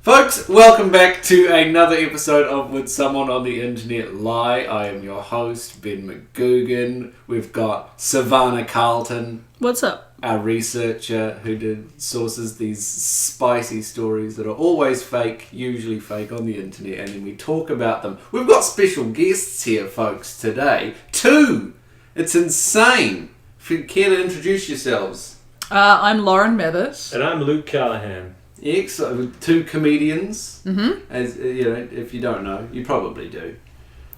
Folks, welcome back to another episode of Would Someone on the Internet Lie? I am your host, Ben McGugan. We've got Savannah Carlton. What's up? Our researcher who sources these spicy stories that are always fake, usually fake on the internet, and then we talk about them. We've got special guests here, folks, today. 2! It's insane. If you care to introduce yourselves. I'm Lauren Mabbett. And I'm Luke Callaghan. Excellent. 2 comedians. Mm-hmm. As you know, if you don't know, you probably do.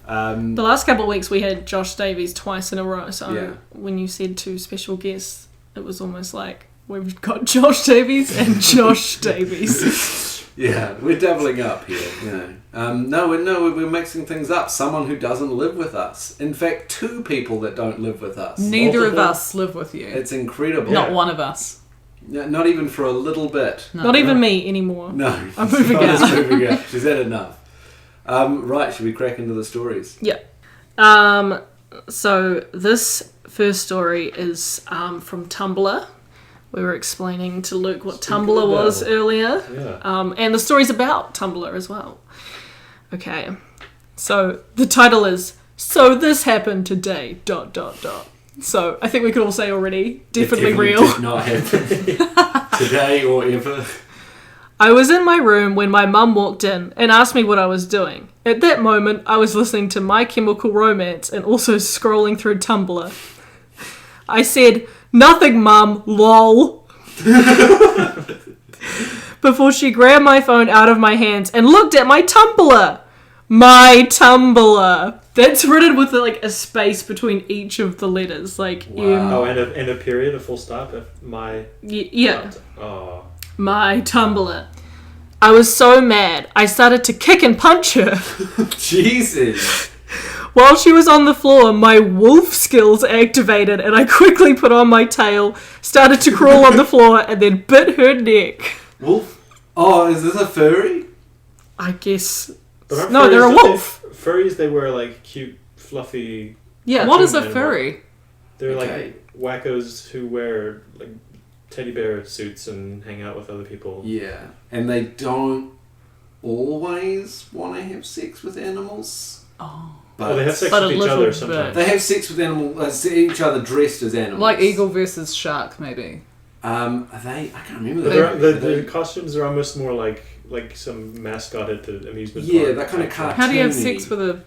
The last couple of weeks we had Josh Davies twice in a row, so yeah. When you said 2 special guests, it was almost like we've got Josh Davies and Josh Davies. Yeah, we're doubling up here, you know. No, we're mixing things up. Someone who doesn't live with us. In fact, 2 people that don't live with us. Neither of us live with you. It's incredible. Not one of us. Not even for a little bit. No. Not even me anymore. No. I'm moving out. Moving out. She's had enough. Right, should we crack into the stories? Yeah. So this first story is from Tumblr. We were explaining to Luke what Tumblr was earlier. Yeah. And the story's about Tumblr as well. Okay. So the title is, "So This Happened Today, ... So I think we could all say already, definitely real. Did not happen today or ever. I was in my room when my mum walked in and asked me what I was doing. At that moment, I was listening to My Chemical Romance and also scrolling through Tumblr. I said, "Nothing, Mum, lol." Before she grabbed my phone out of my hands and looked at my Tumblr. My Tumblr. That's written with like a space between each of the letters, like Wow. Oh, and a period, a full stop. My yeah. Oh. My Tumblr. I was so mad. I started to kick and punch her. Jesus. While she was on the floor, my wolf skills activated and I quickly put on my tail, started to crawl on the floor, and then bit her neck. Wolf? Oh, is this a furry? I guess. But aren't No, furries- they're a wolf. Furries, they wear like cute, fluffy. Yeah. What is a animal. furry? They're Okay. like wackos who wear like teddy bear suits and hang out with other people. Yeah. And they don't always want to have sex with animals. Oh. But They have sex But a with each little other bit. sometimes. they have sex with each other dressed as animals. Like eagle versus shark, maybe. Are they? I can't remember. The costumes are almost more like some mascot at the amusement park. Yeah, that kind of cartoony. How do you have sex with a...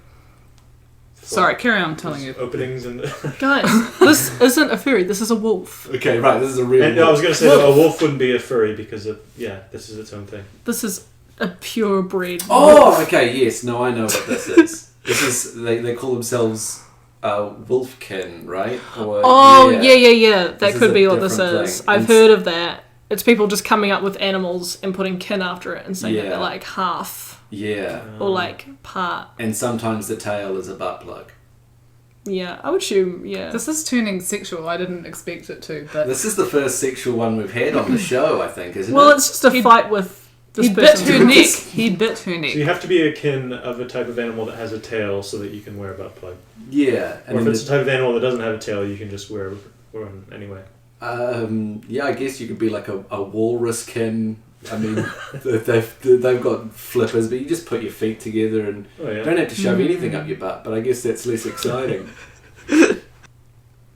Sorry, carry on telling you. Openings and... Guys, this isn't a furry, this is a wolf. Okay, right, this is a real And I was going to say that a wolf wouldn't be a furry because this is its own thing. This is a purebred Oh, wolf. okay, yes, no, I know what this is. This is, they call themselves wolfkin, right? Or, Oh, yeah. That This is could a be what this different is. thing. I've And- heard of that. It's people just coming up with animals and putting kin after it and saying that Yeah. they're like half Yeah, or like part. and sometimes the tail is a butt plug. Yeah, I would assume, yeah. This is turning sexual. I didn't expect it to, but... This is the first sexual one we've had on the show, I think, isn't Well, it? it's just a He- fight with this He bit person. her neck. He bit her neck. So you have to be a kin of a type of animal that has a tail so that you can wear a butt plug. Yeah. Or if it's a type of animal that doesn't have a tail, you can just wear one anyway. Yeah, I guess you could be like a walruskin. I mean, they've got flippers, but you just put your feet together and Oh yeah. don't have to shove anything up your butt, but I guess that's less exciting.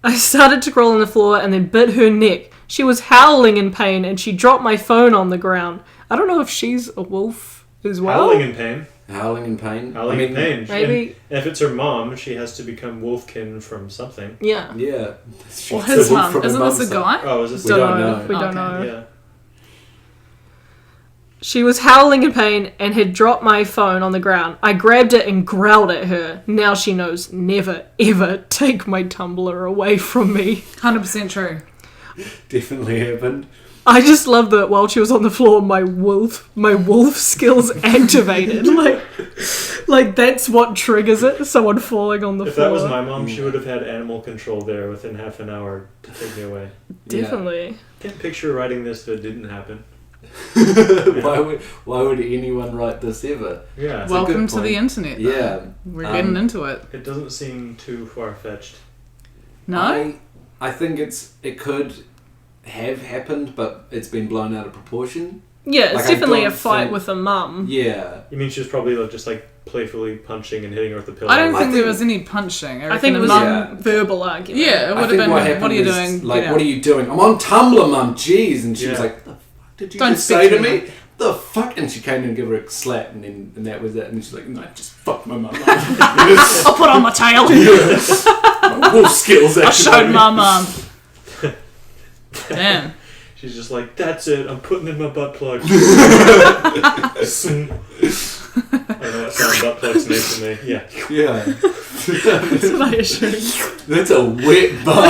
I started to crawl on the floor and then bit her neck. She was howling in pain and she dropped my phone on the ground. I don't know if she's a wolf as well. Howling in pain. Howling in pain? Howling in pain. Maybe. And if it's her mom, she has to become wolfkin from something. Yeah. Yeah. Or She's his the wolf mum. from her Isn't mum's this a side. guy? Oh, is this We don't know. We don't Okay. know. Yeah. She was howling in pain and had dropped my phone on the ground. I grabbed it and growled at her. Now she knows never, ever take my Tumblr away from me. 100% true. Definitely happened. I just love that while she was on the floor, my wolf skills activated. Like that's what triggers it. Someone falling on the If floor. that was my mom, she would have had animal control there within half an hour to take me away. Definitely. Can't picture writing this if it didn't happen. Why would anyone write this ever? Yeah. That's a Welcome good to the point. internet. though. Yeah. We're getting into it. It doesn't seem too far-fetched. No? I think it could have happened, but it's been blown out of proportion. Yeah, it's Like, I definitely a don't fight think- with a mum. Yeah. You mean she was probably just like playfully punching and hitting her with the pillow? I don't think there think- was any punching. I think it was Yeah. a verbal argument. Yeah, it would I have think been, what what happened are you was, doing? like, Get what are out. you doing? I'm on Tumblr, mum. Jeez. And she was Yeah. like, the fuck did you Don't just speak say to to me. me? The fuck? And she came in and gave her a slap, and that was it. And she's like, no, just fuck my mum. I'll put on my tail. My wolf skills, I actually. showed my mum. Damn. She's just like, that's it, I'm putting in my butt plug. I don't know what sound butt plugs make to me. Yeah. Yeah. That's what I assumed. That's a wet bum.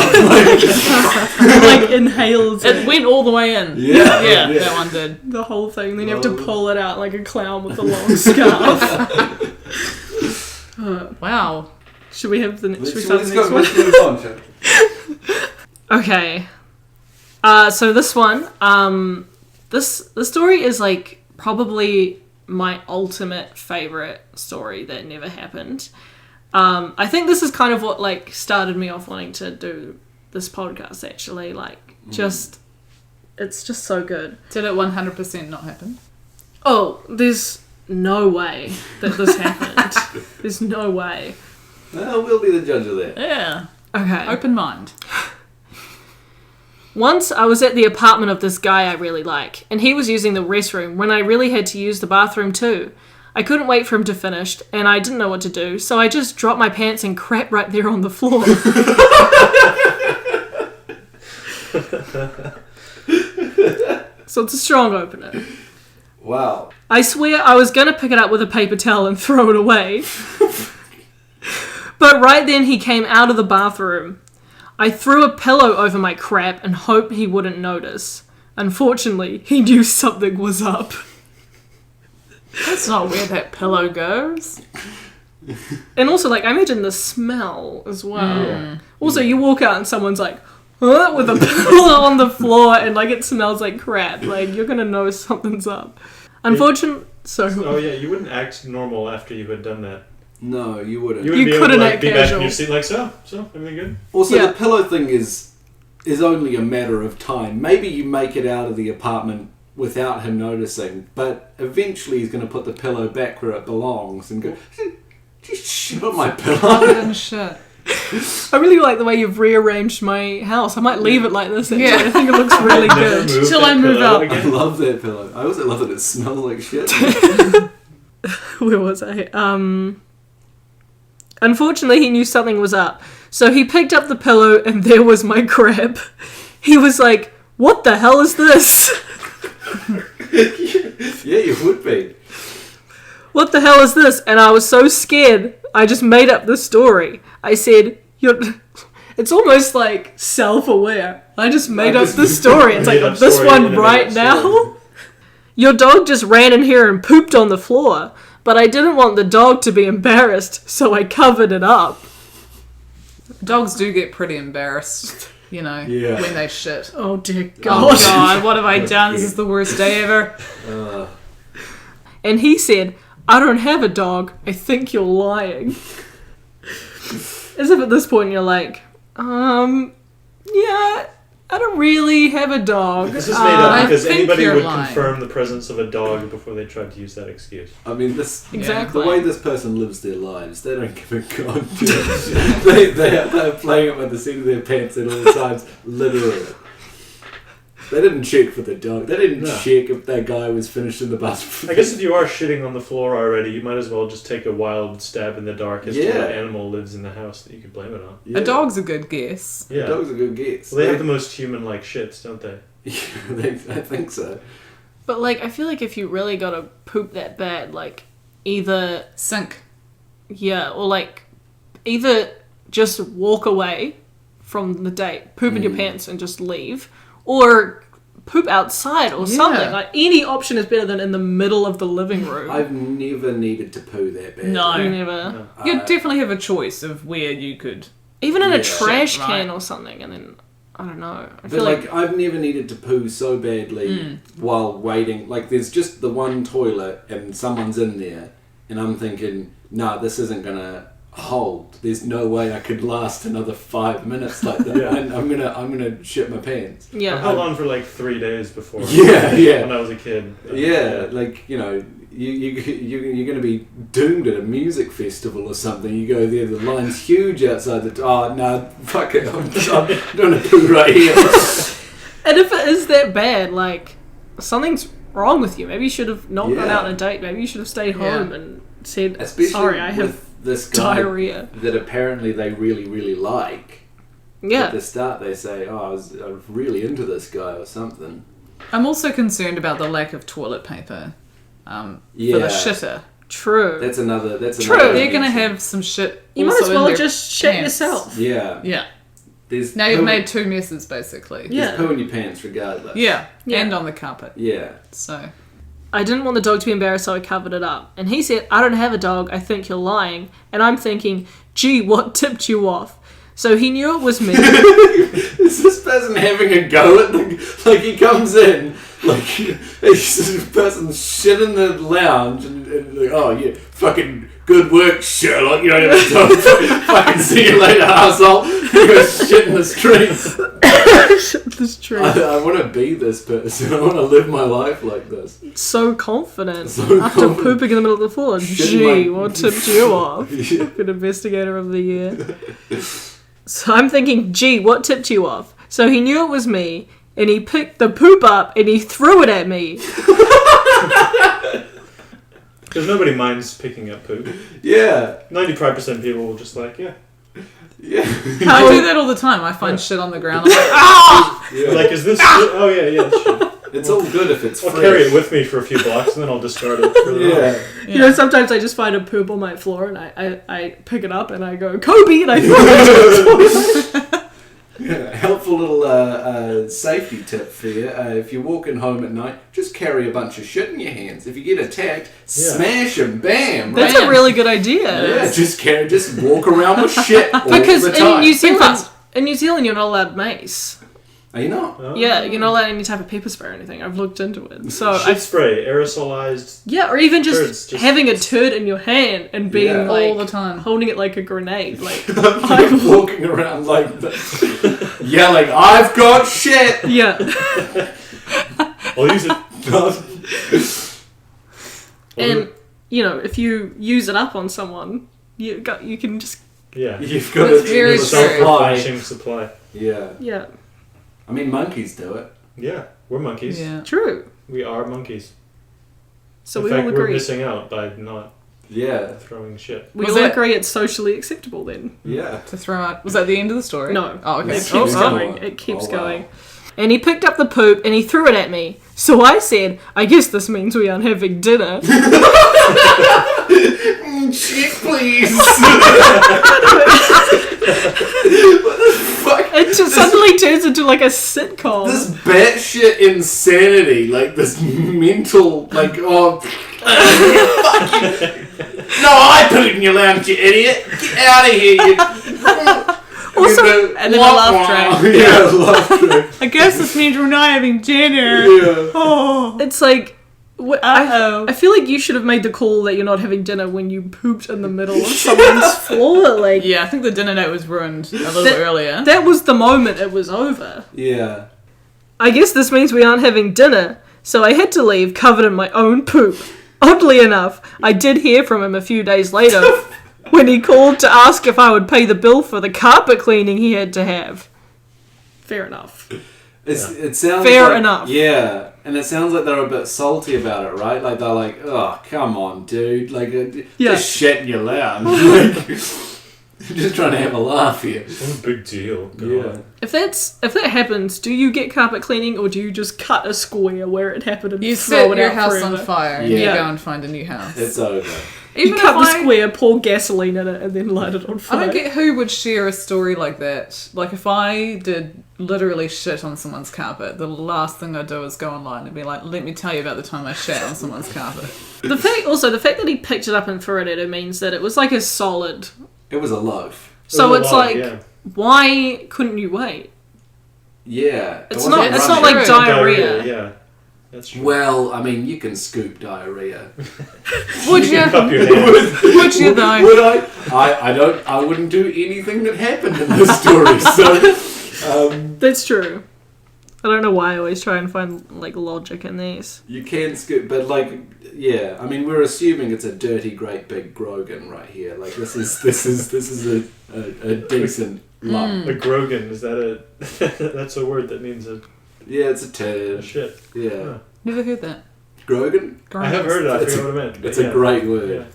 Like inhaled It went all the way in. Yeah. Yeah, Yeah. that one did. the whole thing. Then you have to Oh. pull it out like a clown with a long scarf. Wow. Should we have the? Should we Let's start the next one? move on. shall we? Okay. So this one, this story is like probably my ultimate favorite story that never happened. I think this is kind of what like started me off wanting to do this podcast. Actually, like just it's just so good. Did it 100% not happen? Oh, there's no way that this happened. There's no way. Well, we'll be the judge of that. Yeah. Okay. Open mind. Once I was at the apartment of this guy I really like, and he was using the restroom when I really had to use the bathroom too. I couldn't wait for him to finish, and I didn't know what to do, so I just dropped my pants and crap right there on the floor. So it's a strong opener. Wow. I swear I was going to pick it up with a paper towel and throw it away. But right then he came out of the bathroom. I threw a pillow over my crap and hoped he wouldn't notice. Unfortunately, he knew something was up. That's not where that pillow goes. And also, like, I imagine the smell as well. Yeah. Also, you walk out and someone's like, huh? With a pillow on the floor and, like, it smells like crap. Like, you're gonna know something's up. Unfortunately... Oh yeah, you wouldn't act normal after you had done that. No, you wouldn't. You wouldn't You be able to couldn't like, act be back in casual. your seat like, so, everything good? Also, Yeah. the pillow thing is only a matter of time. Maybe you make it out of the apartment without him noticing, but eventually he's going to put the pillow back where it belongs and go, just shit on my pillow. And shit. I really like the way you've rearranged my house. I might leave it like this, actually. Yeah. I think it looks really Never good. move Till that I move pillow out. I again. love that pillow. I also love that it smells like shit. Where was I? Unfortunately, he knew something was up. So he picked up the pillow and there was my crap. He was like, what the hell is this? Yeah, you would be. What the hell is this? And I was so scared, I just made up the story. I said, it's almost like self-aware. I just made up the story. It's like, Made up this story in one a right made up story. now? Your dog just ran in here and pooped on the floor. But I didn't want the dog to be embarrassed, so I covered it up. Dogs do get pretty embarrassed, you know, Yeah. when they shit. Oh dear Oh God. god, what have I done? This is the worst day ever. And he said, I don't have a dog. I think you're lying. As if at this point you're like, yeah, I don't really have a dog. This is made up I because think anybody you're would lying. confirm the presence of a dog before they tried to use that excuse. I mean, this Exactly. the way this person lives their lives, they don't give a god. They're playing it by the seat of their pants at all times, literally. They didn't check for the dog. They didn't No. check if that guy was finished in the bathroom. I guess if you are shitting on the floor already, you might as well just take a wild stab in the dark as to Yeah. what animal lives in the house that you could blame it on. Yeah. A dog's a good guess. A Yeah. dog's a good guess. Well, they have the most human-like shits, don't they? I think so. But like, I feel like if you really gotta poop that bad, like, either, Sink. yeah, or like, either just walk away from the date, poop in your pants and just leave, or poop outside or something. Yeah. Like, any option is better than in the middle of the living room. I've never needed to poo that bad. No. You never. No. You definitely have a choice of where you could. Even in a Yeah. trash Shit, can right. or something, and then, I don't know. I But feel like, I've never needed to poo so badly while waiting. Like, there's just the one toilet and someone's in there, and I'm thinking, nah, this isn't gonna hold. There's no way I could last another 5 minutes like that. Yeah. And I'm gonna shit my pants. I Yeah. held on for like 3 days before. Yeah. When I was a kid. Yeah, like, you know, you're going to be doomed at a music festival or something. You go there, the line's huge outside the door. Oh, no, fuck it. I'm doing a poo right here. And if it is that bad, like, something's wrong with you. Maybe you should have not gone out on a date. Maybe you should have stayed home and said, Especially sorry, I have with this guy diarrhea. that apparently they really, really like. Yeah. At the start they say, oh, I was really into this guy or something. I'm also concerned about the lack of toilet paper for Yeah. the shitter. True. That's another True. another They're going to dimension. have some shit. You might also as in well their just shit pants. yourself. Yeah. Yeah. There's Now you've poo- made 2 messes, basically. Yeah. There's poo in your pants regardless. Yeah. Yeah. And on the carpet. Yeah. So. I didn't want the dog to be embarrassed, so I covered it up. And he said, I don't have a dog, I think you're lying. And I'm thinking, gee, what tipped you off? So he knew it was me. Is this person having a go at the... Like, he comes in, like, this person's shit in the lounge, and like, oh, yeah, fucking good work, Sherlock. You don't have a dog. Fucking see you later, arsehole. You got shit in the street. This tree. I want to be this person. I want to live my life like this. So confident. So After confident. pooping in the middle of the floor. Shit Gee, in my- what tipped you off? Yeah. Good investigator of the year. So I'm thinking, gee, what tipped you off? So he knew it was me, and he picked the poop up and he threw it at me. Because nobody minds picking up poop. Yeah. 95% of people will just like, yeah. Yeah. I do that all the time. I find shit on the ground. I'm like, Yeah. Like, is this... Oh, yeah, shit. It's all good if it's I'll fresh. carry it with me for a few blocks and then I'll discard it. For the Yeah. You know, sometimes I just find a poop on my floor and I pick it up and I go, Kobe, and I throw it to the toilet. Yeah, helpful little safety tip for you. If you're walking home at night, just carry a bunch of shit in your hands. If you get attacked, smash them, bam. Right? That's a really good idea. Yeah, just walk around with shit all Because the time. in New Zealand, you're not allowed mace. Are you not? Oh. Yeah, you're not allowed any type of pepper spray or anything. I've looked into it. So Shit spray, aerosolized. yeah, or even Turds, just- having a turd in your hand and being Yeah. like all the time. holding it like a grenade, like I'm walking around like this, yelling, "I've got shit!" yeah. I'll use it. And you know, if you use it up on someone, you can just Yeah. You've got That's a very true. supply. Self-replenishing supply. Yeah, yeah, I mean monkeys do it. Yeah. We're monkeys. Yeah. true. We are monkeys. So In we fact, all we're agree. missing out by not Yeah, throwing shit. We Was all that- agree it's socially acceptable then. yeah. To throw out. Was that the end of the story? No. Oh, okay. It keeps Oh, going. wow. It keeps Oh, wow. going. And he picked up the poop and he threw it at me. So I said, I guess this means we aren't having dinner. Shit, please. What the fuck? It just suddenly turns into like a sitcom. This batshit insanity, like this mental, like, oh, fucking, no, I put it in your lounge, you idiot. Get out of here, you. Also- and then a laugh track. Yeah, laugh track. I guess this means we're not having dinner. Yeah. Oh. It's like, Uh-oh. I feel like you should have made the call that you're not having dinner when you pooped in the middle of someone's floor. Like, Yeah, I think the dinner date was ruined a little bit earlier. that was the moment it was over. Yeah. I guess this means we aren't having dinner, so I had to leave covered in my own poop. Oddly enough, I did hear from him a few days later when he called to ask if I would pay the bill for the carpet cleaning he had to have. Fair enough. It sounds Fair like, enough. Yeah, and it sounds like they're a bit salty about it, right? Like they're like, "Oh, come on, dude! Like, Yeah. just shit in your lounge. Like, just trying to have a laugh here." What a big deal. God. Yeah. If that happens, do you get carpet cleaning or do you just cut a square where it happened and You throw set it your out house forever? on fire and Yeah. you go and find a new house. It's over. You Even cut if the square, pour gasoline in it, and then light it on I fire. don't get who would share a story like that. Like, if I did literally shit on someone's carpet, the last thing I'd do is go online and be like, let me tell you about the time I shat on someone's carpet. The fact that he picked it up and threw it at her means that it was like a solid. It was a loaf. So It was it's a lot, like, yeah. why couldn't you wait? Yeah. It's wasn't not- it's not running. like True. diarrhea. Yeah. That's true. Well, I mean, you can scoop diarrhea. Would you? Cup your hands. Would you though? Would I? I wouldn't do anything that happened in this story. So, That's true. I don't know why I always try and find like logic in these. you can scoop, but like, yeah. I mean, we're assuming it's a dirty, great big Grogan right here. Like this is a decent lump. A Grogan, is that a... That's a word that means a Yeah, it's a a turd. shit. Yeah, Huh. Never heard that. Grogan. I have heard it, I It's forget what it meant. but It's a yeah. great word. Yeah.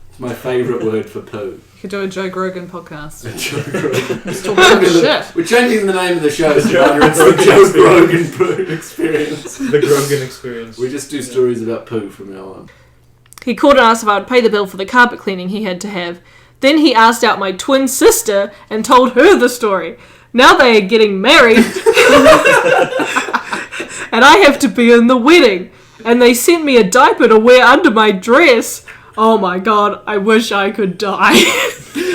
It's my favourite word for poo. You could do a Joe Grogan podcast. Joe Grogan. Just talk about shit. We're changing the name of the show. The Joe It's the Grogan Joe Grogan poo experience. The Grogan experience. We just do stories about poo from now on. He called and asked if I would pay the bill for the carpet cleaning he had to have. Then he asked out my twin sister and told her the story. Now they are getting married. And I have to be in the wedding. And they sent me a diaper to wear under my dress. Oh my god, I wish I could die.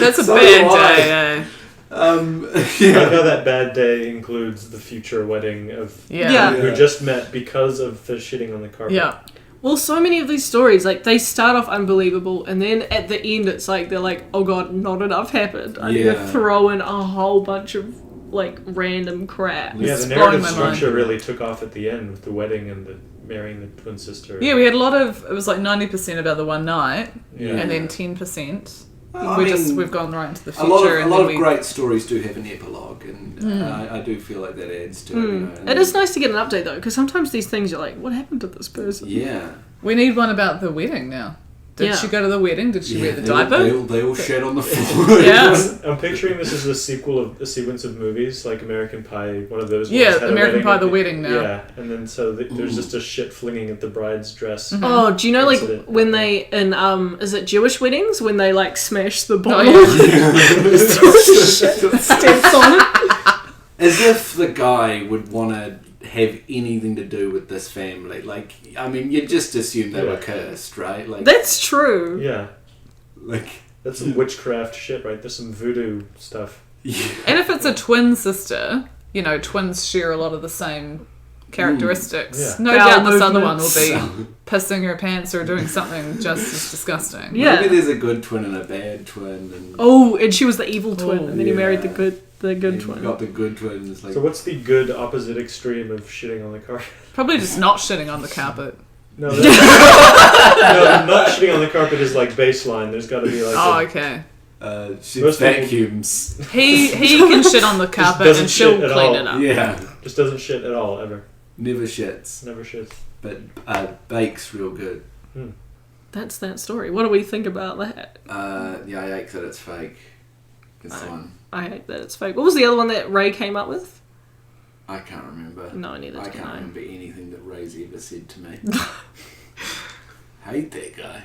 That's a So bad do I. day, eh? I like Yeah. how that bad day includes the future wedding of Yeah. who just met because of the shitting on the carpet. Yeah. Well, so many of these stories, like, they start off unbelievable, and then at the end it's like, they're like, oh god, not enough happened. I need to Yeah. throw in a whole bunch of, like, random crap. Yeah, It's the blowing narrative my mind. structure really took off at the end with the wedding and the marrying the twin sister. Yeah, we had a lot of, it was like 90% about the one night, Yeah. and then 10%. Well, I mean, We've gone right into the a future. lot and of then we, great stories do have an epilogue, and I do feel like that adds to it. You know, and It is nice to get an update, though, because sometimes these things you're like, what happened to this person? Yeah. we need one about the wedding now. Did Yeah. she go to the wedding? Did she wear the they all- diaper? They all shed on the floor. Yeah. I'm picturing this as a sequel of a sequence of movies like American Pie, one of those. Yeah, ones had a American wedding Pie, at the wedding now. Yeah, and then there's just a shit flinging at the bride's dress. Oh, do you know, like, Incident. when they, in, is it Jewish weddings, when they, like, smash the bottle? Steps on it? As if the guy would want to have anything to do with this family. Like, I mean, you just assume they were cursed, right? Like, That's true. Yeah, like, that's some witchcraft shit, right? There's some voodoo stuff. yeah. And if it's a twin sister, you know, twins share a lot of the same characteristics. Yeah. No Bowel doubt this other one will movements. be pissing her pants or doing something just as disgusting. Yeah. Maybe there's a good twin and a bad twin, and Oh, and she was the evil twin, Oh, and then he married the yeah. good and twin. got the good twins. Like, So what's the good opposite extreme of shitting on the carpet? Probably just not shitting on the carpet. No, no, not shitting on the carpet is like baseline. There's got to be like. Oh, okay. she Most people- vacuums. He can shit on the carpet doesn't and she'll shit at clean all. it up. Yeah, Just doesn't shit at all ever. never shits, Never shits. but bakes real good. That's that story. What do we think about that? Yeah, I ache that it's fake. It's the one. I hate that it's fake. What was the other one that Ray came up with? I can't remember. No, neither I can can't I. remember anything that Ray's ever said to me. Hate that guy.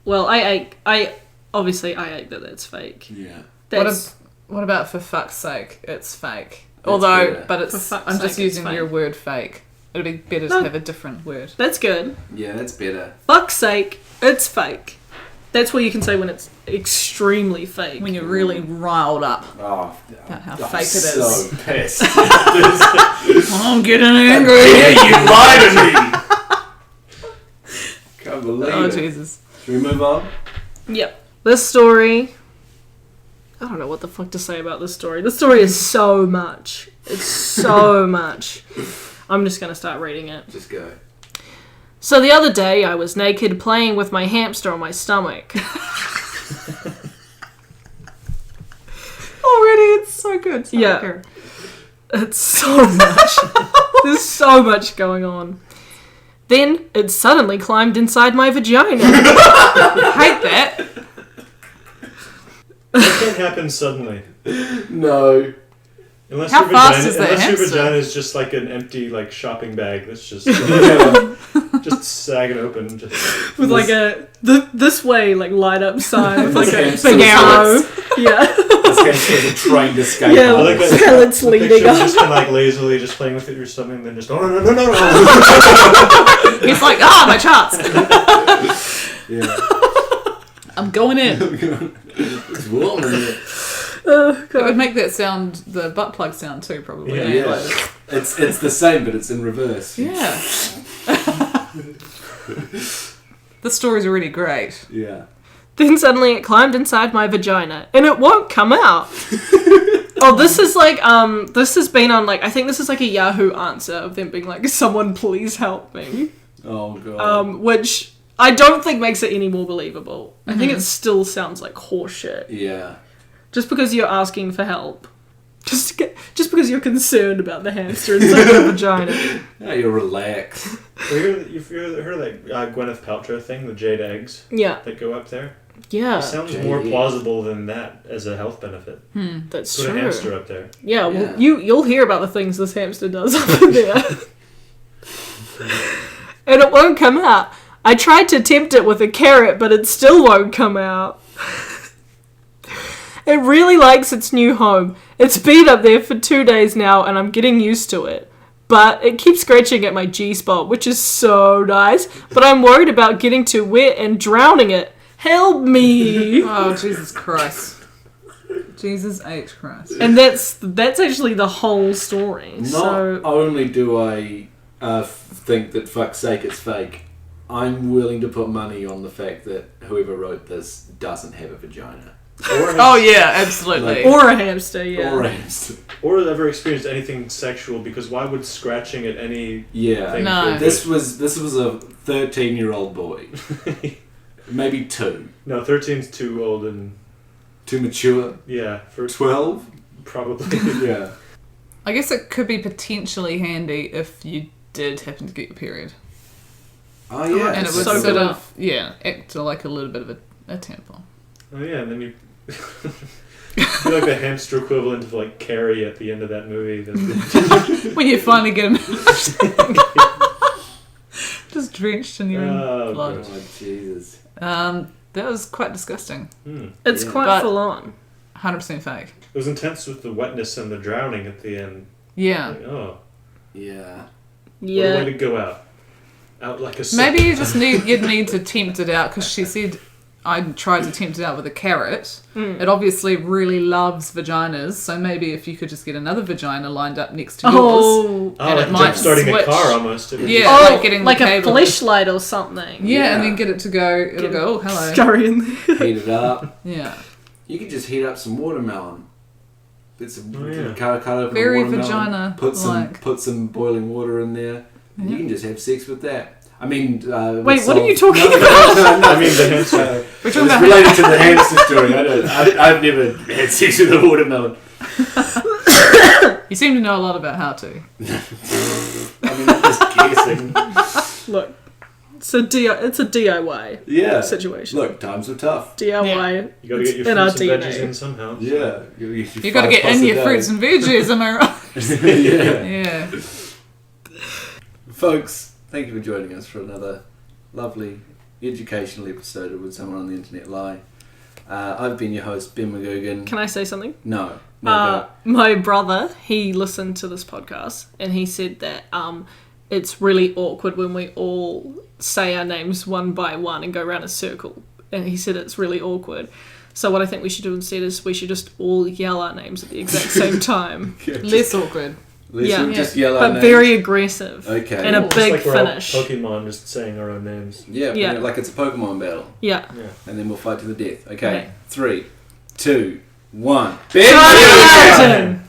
Well, I obviously I hate that that's fake. Yeah. That's What about for fuck's sake? It's fake. That's Although, better. but For it's fuck's I'm just sake, it's using fake. your word fake. It'd be better No. to have a different word. that's good. Yeah, that's better. Fuck's sake, it's fake. That's what you can say when it's extremely fake. When you're really riled up. Oh, About how I'm fake it is. so pissed. I'm getting angry. Yeah, you lied to me. Can't believe Oh, it. Jesus. Should we move on? Yep. This story. I don't know what the fuck to say about this story. This story is so much. It's so much. I'm just going to start reading it. Just go. So the other day, I was naked playing with my hamster on my stomach. Already, it's so good. So Yeah. good. It's so much. There's so much going on. Then it suddenly climbed inside my vagina. I hate that. That can't happen suddenly. No. Unless How your fast vagina, is that unless your hamster? vagina is just like an empty like shopping bag that's just just sagging open. Just With like a this way like light up sign with like a This big arrow. hamster Yeah. This guy's sort of trained to escape. Yeah, I like that. skeleton's The leading picture of up. just kind of like lazily just playing with it or something, and then just no. He's like, my charts. Yeah. I'm going in. It's warm in here. Oh, It would God. make that sound, the butt plug sound too, probably. Yeah. Yeah. Like, It's the same, but it's in reverse. yeah. The story's really great. Yeah. Then suddenly it climbed inside my vagina, and it won't come out. Oh, this is like, this has been on, like, I think this is like a Yahoo answer of them being like, someone please help me. Oh, God. Which I don't think makes it any more believable. I think it still sounds like horseshit. Yeah. Just because you're asking for help. Just because you're concerned about the hamster inside your vagina. Now you're relaxed. You've heard of that Gwyneth Paltrow thing, the jade eggs Yeah. that go up there? Yeah. It sounds Jade more eggs. plausible than that as a health benefit. That's Put true. a hamster up there. Yeah, well, Yeah. you'll hear about the things this hamster does up in there. And it won't come out. I tried to tempt it with a carrot, but it still won't come out. It really likes its new home. It's been up there for 2 days now, and I'm getting used to it. But it keeps scratching at my G-spot, which is so nice. But I'm worried about getting too wet and drowning it. Help me! Oh, Jesus Christ. Jesus H. Christ. And that's actually the whole story. Not So only do I think that fuck's sake it's fake, I'm willing to put money on the fact that whoever wrote this doesn't have a vagina. Oh, yeah, absolutely. or a hamster, yeah. Or a hamster. Or ever experienced anything sexual, because why would scratching at any Yeah. thing No. feel good? This was a 13-year-old boy. Maybe 2. No, 13's too old and... Too mature. Yeah, for 12? probably. Yeah. I guess it could be potentially handy if you did happen to get your period. Oh, yeah. And it it's would so sort good. of, act like a little bit of a tampon. Oh yeah, and then you... You're like the hamster equivalent of like Carrie at the end of that movie. When you finally get him just drenched in your own blood. Oh, Jesus. That was quite disgusting. It's Yeah. quite But- full on. 100% fake. It was intense with the wetness and the drowning at the end. Yeah. Like, oh, Yeah. what a way Yeah. to go out. Out like a Maybe you'd need to tempt it out, because she said I tried to tempt it out with a carrot. It obviously really loves vaginas, so maybe if you could just get another vagina lined up next to yours. Oh, Oh, and like it might starting a switch. car almost. Yeah, oh, like getting like the a cable. fleshlight or something. Yeah, Yeah. and then get it to go. It'll go. Oh, hello. Scurry in there. Heat it up. Yeah. You could just heat up some watermelon. Put some yeah. cut open Very watermelon. vagina Put some boiling water in there. And you can just have sex with that. I mean, Wait, what are you talking about? No, I mean, the hamster. We're It's talking about related to the hamster story. I've never had sex with a watermelon. You seem to know a lot about how to. I mean, I'm just guessing. Look, it's a DIY Yeah. situation. Look, times are tough. DIY. You gotta get your in our fruits and DNA. veggies in somehow. Yeah. You got to get in your fruits and veggies, am I right? Yeah. Yeah. Folks, thank you for joining us for another lovely educational episode of Would Someone on the Internet Lie. I've been your host, Ben McGugan. Can I say something? No. My brother, he listened to this podcast and he said that it's really awkward when we all say our names one by one and go around a circle. And he said it's really awkward. So what I think we should do instead is we should just all yell our names at the exact same time. Less awkward. Listen, yeah. just yell our But names. very aggressive. Okay. And a Just big like we're all finish. Pokemon just saying our own names. Yeah, Yeah. like it's a Pokemon battle. Yeah. Yeah. And then we'll fight to the death. Okay. Okay. 3, 2, 1. Ben Martin!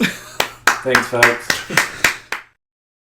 Thanks, folks.